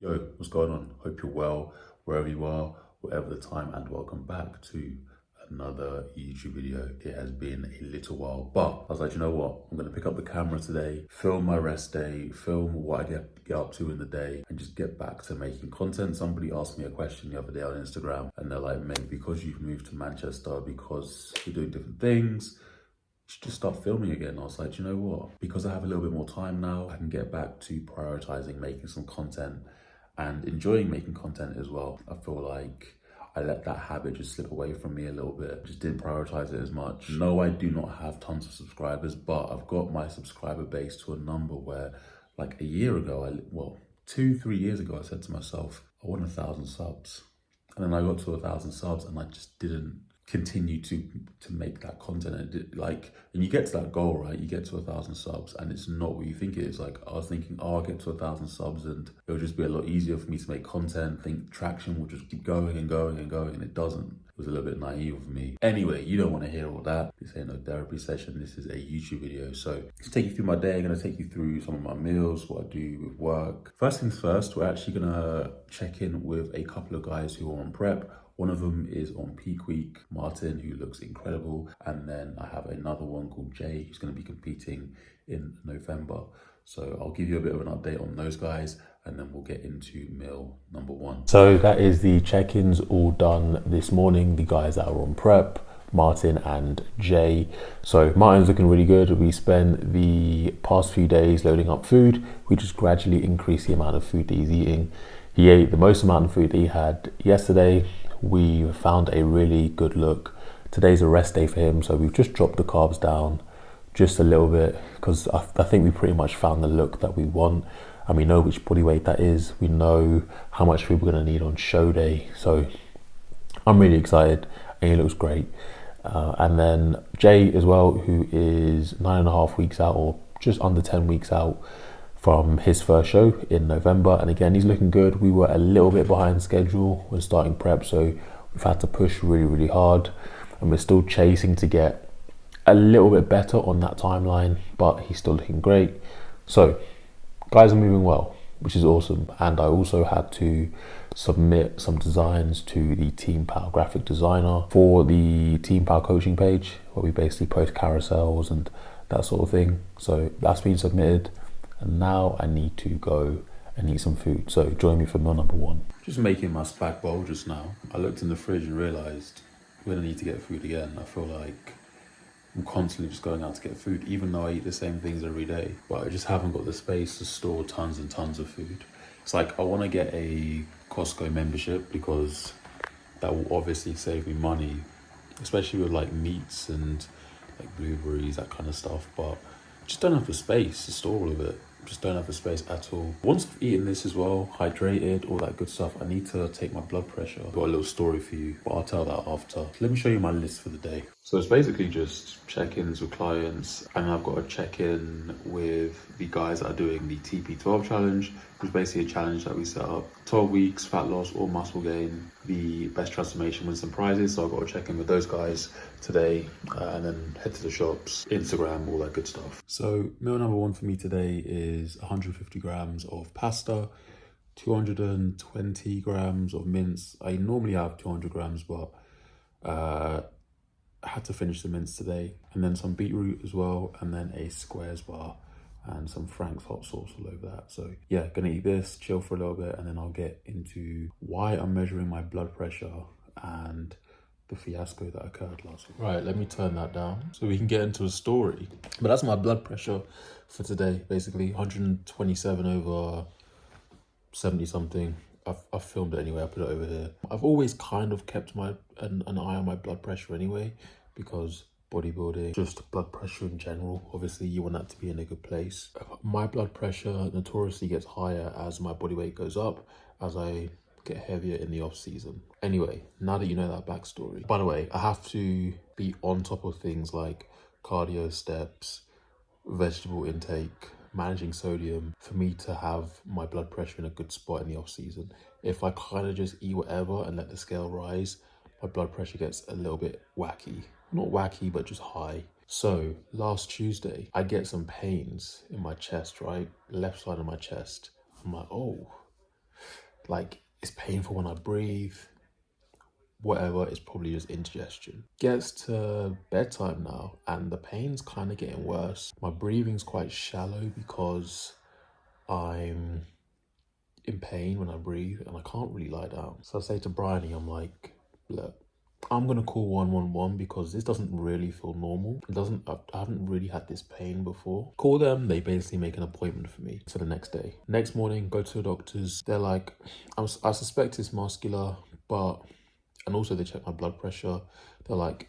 Yo, what's going on? Hope you're well, wherever you are, whatever the time, and welcome back to another YouTube video. It has been a little while, but I was like, you know what? I'm gonna pick up the camera today, film my rest day, film what I get up to in the day, and just get back to making content. Somebody asked me a question the other day on Instagram, and they're like, mate, because you've moved to Manchester, because you're doing different things, you should just start filming again. I was like, you know what? Because I have a little bit more time now, I can get back to prioritizing making some content and enjoying making content as well. I feel like I let that habit just slip away from me a little bit. Just didn't prioritize it as much. No, I do not have tons of subscribers, but I've got my subscriber base to a number where like a year ago, 2-3 years ago, I said to myself, I want 1,000 subs. And then I got to 1,000 subs and I just didn't continue to make that content. And you get to that goal, right? You get to 1,000 subs and it's not what you think it is. Like I was thinking, oh, I'll get to 1,000 subs and it'll just be a lot easier for me to make content. Think traction will just keep going and going and going, and it doesn't. It was a little bit naive of me. Anyway, you don't want to hear all that. This ain't no therapy session. This is a YouTube video. So to take you through my day, I'm gonna take you through some of my meals, what I do with work. First things first, we're actually gonna check in with a couple of guys who are on prep. One of them is on peak week, Martin, who looks incredible. And then I have another one called Jay, who's going to be competing in November. So I'll give you a bit of an update on those guys and then we'll get into meal number one. So that is the check-ins all done this morning. The guys that are on prep, Martin and Jay. So Martin's looking really good. We spent the past few days loading up food. We just gradually increased the amount of food that he's eating. He ate the most amount of food that he had yesterday. We found a really good look. Today's a rest day for him, so we've just dropped the carbs down just a little bit because I think we pretty much found the look that we want, and we know which body weight that is. We know how much food we're going to need on show day, so I'm really excited and he looks great. And then Jay as well, who is 9.5 weeks out or just under 10 weeks out from his first show in November, and again he's looking good. We were a little bit behind schedule when starting prep, so we've had to push really hard, and we're still chasing to get a little bit better on that timeline, but he's still looking great. So guys are moving well, which is awesome. And I also had to submit some designs to the Team Power graphic designer for the Team Power coaching page, where we basically post carousels and that sort of thing. So that's been submitted. And now I need to go and eat some food. So join me for meal number one. Just making my spag bowl just now. I looked in the fridge and realised we're gonna need to get food again. I feel like I'm constantly just going out to get food, even though I eat the same things every day. But I just haven't got the space to store tons and tons of food. It's like I wanna get a Costco membership because that will obviously save me money, especially with like meats and like blueberries, that kind of stuff. But just don't have the space to store all of it. Just don't have the space at all. Once I've eaten this as well, hydrated, all that good stuff, I need to take my blood pressure. I've got a little story for you, but I'll tell that after. Let me show you my list for the day. So it's basically just check-ins with clients, and I've got a check-in with the guys that are doing the TP12 challenge, which is basically a challenge that we set up. 12 weeks, fat loss or muscle gain. The best transformation wins some prizes, so I've got to check in with those guys today, and then head to the shops, Instagram, all that good stuff. So meal number one for me today is 150 grams of pasta, 220 grams of mince. I normally have 200 grams, but I had to finish the mince today, and then some beetroot as well, and then a squares bar and some Frank's hot sauce all over that. So yeah, gonna eat this, chill for a little bit, and then I'll get into why I'm measuring my blood pressure and the fiasco that occurred last week. Right, let me turn that down so we can get into a story. But that's my blood pressure for today, basically 127 over 70 something. I've filmed it anyway, I put it over here. I've always kind of kept an eye on my blood pressure anyway, because bodybuilding, just blood pressure in general, obviously you want that to be in a good place. My blood pressure notoriously gets higher as my body weight goes up, as I get heavier in the off season. Anyway, now that you know that backstory, by the way, I have to be on top of things like cardio steps, vegetable intake, managing sodium for me to have my blood pressure in a good spot in the off season. If I kind of just eat whatever and let the scale rise, my blood pressure gets a little bit wacky. Not wacky, but just high. So last Tuesday, I get some pains in my chest, right? Left side of my chest. I'm like, oh, like it's painful when I breathe. Whatever, it's probably just indigestion. Gets to bedtime now and the pain's kind of getting worse. My breathing's quite shallow because I'm in pain when I breathe and I can't really lie down. So I say to Bryony, I'm like, look, I'm gonna call 111 because this doesn't really feel normal. I haven't really had this pain before. Call them, they basically make an appointment for me for the next day. Next morning, go to the doctors. They're like, I suspect it's muscular, and also they check my blood pressure. They're like,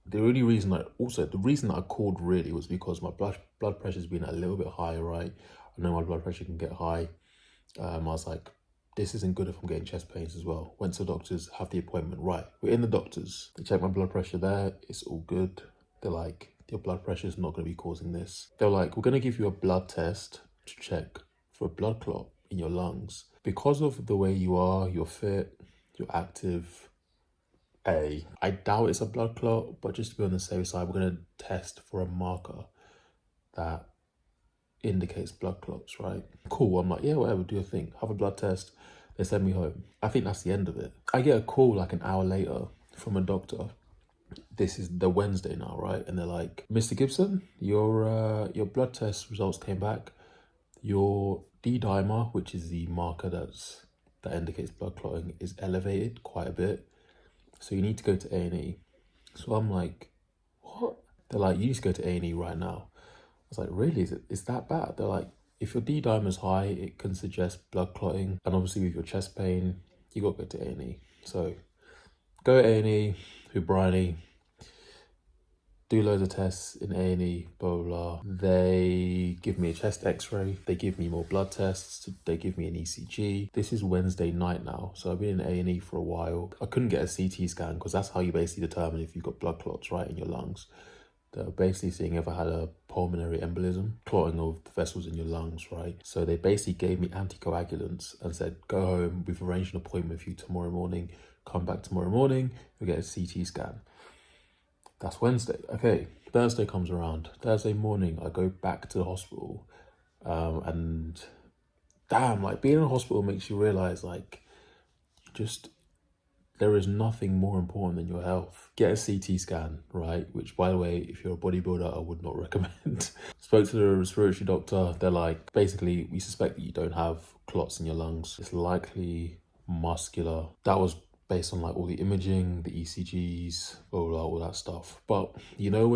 the reason that I called really was because my blood pressure's been a little bit higher, right? I know my blood pressure can get high. I was like, this isn't good if I'm getting chest pains as well. Went to the doctors, have the appointment. Right, we're in the doctors. They check my blood pressure there. It's all good. They're like, your blood pressure is not going to be causing this. They're like, we're going to give you a blood test to check for a blood clot in your lungs. Because of the way you are, you're fit, you're active, I doubt it's a blood clot, but just to be on the safe side, we're going to test for a marker that indicates blood clots, right? Cool. I'm like, yeah, whatever, do your thing. Have a blood test. They send me home. I think that's the end of it. I get a call like an hour later from a doctor. This is the Wednesday now, right? And they're like, Mr. Gibson, your blood test results came back. Your D-dimer, which is the marker that indicates blood clotting, is elevated quite a bit. So you need to go to A&E. So I'm like, what? They're like, you need to go to A&E right now. I was like, really? Is that bad? They're like, if your D-dimer's high, it can suggest blood clotting. And obviously with your chest pain, you got to go to A&E. So go to A&E with Bryony, do loads of tests in A&E, blah, blah, blah. They give me a chest x-ray. They give me more blood tests. They give me an ECG. This is Wednesday night now. So I've been in A&E for a while. I couldn't get a CT scan because that's how you basically determine if you've got blood clots, right, in your lungs. They're basically seeing if I had a pulmonary embolism, clotting of the vessels in your lungs, right? So they basically gave me anticoagulants and said, go home, we've arranged an appointment for you tomorrow morning. Come back tomorrow morning, you'll get a CT scan. That's Wednesday. Okay, Thursday comes around. Thursday morning, I go back to the hospital. And damn, like being in a hospital makes you realize like, there is nothing more important than your health. Get a CT scan, right? Which, by the way, if you're a bodybuilder, I would not recommend. Spoke to the respiratory doctor. They're like, basically, we suspect that you don't have clots in your lungs. It's likely muscular. That was based on like all the imaging, the ECGs, blah, blah, all that stuff. But you know,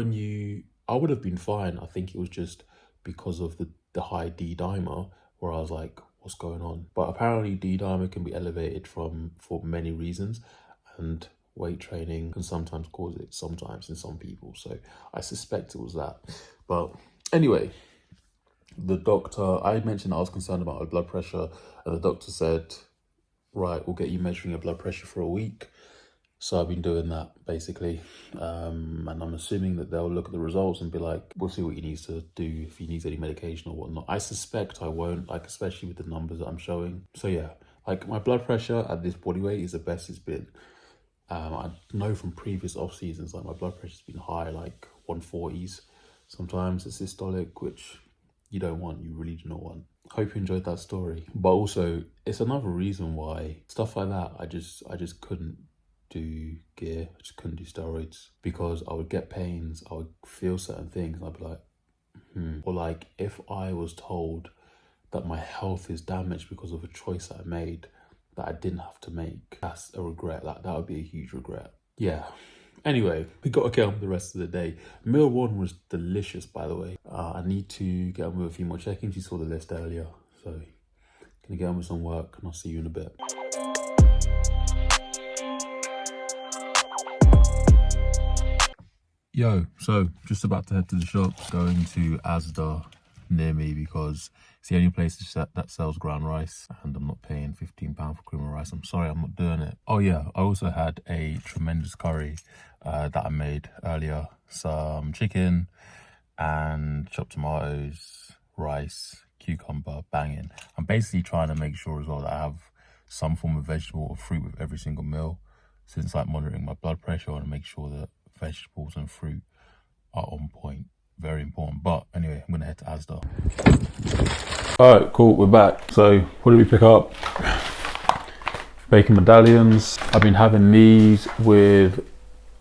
I would have been fine. I think it was just because of the high D-dimer where I was like, what's going on? But apparently D-dimer can be elevated for many reasons, and weight training can sometimes cause it, sometimes in some people. So I suspect it was that. But anyway, the doctor, I mentioned I was concerned about my blood pressure, and the doctor said, right, we'll get you measuring your blood pressure for a week. So I've been doing that basically. And I'm assuming that they'll look at the results and be like, we'll see what he needs to do, if he needs any medication or whatnot. I suspect I won't, like, especially with the numbers that I'm showing. So yeah, like my blood pressure at this body weight is the best it's been. I know from previous off seasons, like my blood pressure's been high, like 140s. Sometimes it's systolic, which you don't want, you really do not want. Hope you enjoyed that story. But also, it's another reason why stuff like that, I just couldn't do gear, I just couldn't do steroids, because I would get pains, I would feel certain things, and I'd be like, Or like, if I was told that my health is damaged because of a choice I made that I didn't have to make, that's a regret. That would be a huge regret. Yeah. Anyway, we got to get on with the rest of the day. Meal one was delicious, by the way. I need to get on with a few more check-ins. You saw the list earlier. So, gonna get on with some work, and I'll see you in a bit. Yo, so just about to head to the shops, going to Asda near me because it's the only place that sells ground rice, and I'm not paying £15 for cream of rice. I'm sorry, I'm not doing it. Oh yeah, I also had a tremendous curry that I made earlier. Some chicken and chopped tomatoes, rice, cucumber, banging. I'm basically trying to make sure as well that I have some form of vegetable or fruit with every single meal. Since like monitoring my blood pressure, I want to make sure that vegetables and fruit are on point. Very important. But anyway, I'm gonna head to Asda. All right, cool, we're back. So what did we pick up? Bacon medallions. I've been having these with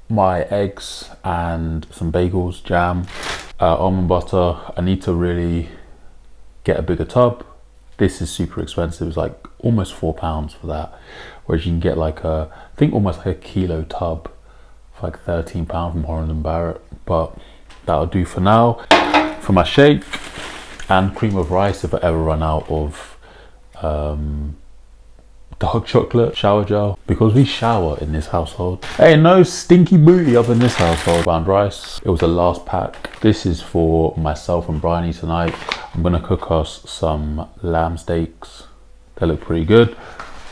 my eggs and some bagels, jam, almond butter. I need to really get a bigger tub. This is super expensive. It's like almost £4 for that. Whereas you can get like I think almost like a kilo tub for like £13 from Holland & Barrett. But that'll do for now. For my shake and cream of rice if I ever run out of dark chocolate, shower gel, because we shower in this household. Hey, no stinky booty up in this household. Brown rice, it was the last pack. This is for myself and Bryony tonight. I'm gonna cook us some lamb steaks. They look pretty good.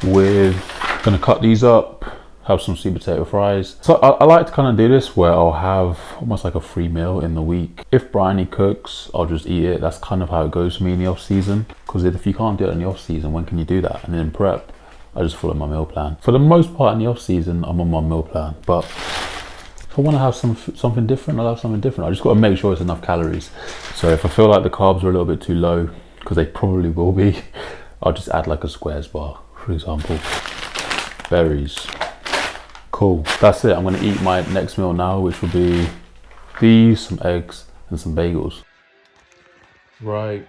Gonna cut these up, have some sweet potato fries. So I like to kind of do this where I'll have almost like a free meal in the week. If Bryony cooks, I'll just eat it. That's kind of how it goes for me in the off season. Because if you can't do it in the off season, when can you do that? And then in prep, I just follow my meal plan. For the most part in the off season, I'm on my meal plan. But if I want to have something different, I'll have something different. I just got to make sure it's enough calories. So if I feel like the carbs are a little bit too low, because they probably will be, I'll just add like a squares bar, for example. Berries. Cool. That's it. I'm going to eat my next meal now, which will be these, some eggs, and some bagels. Right.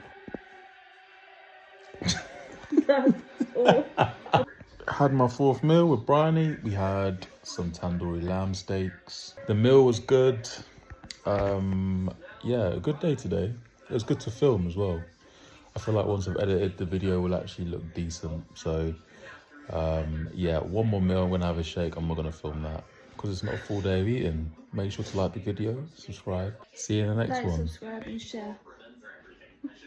Had my fourth meal with Bryony. We had some tandoori lamb steaks. The meal was good. Yeah, a good day today. It was good to film as well. I feel like once I've edited, the video will actually look decent. So yeah, one more meal. I'm gonna have a shake. I'm not gonna film that because it's not a full day of eating. Make sure to like the video, subscribe. See you in the next one. Subscribe and share.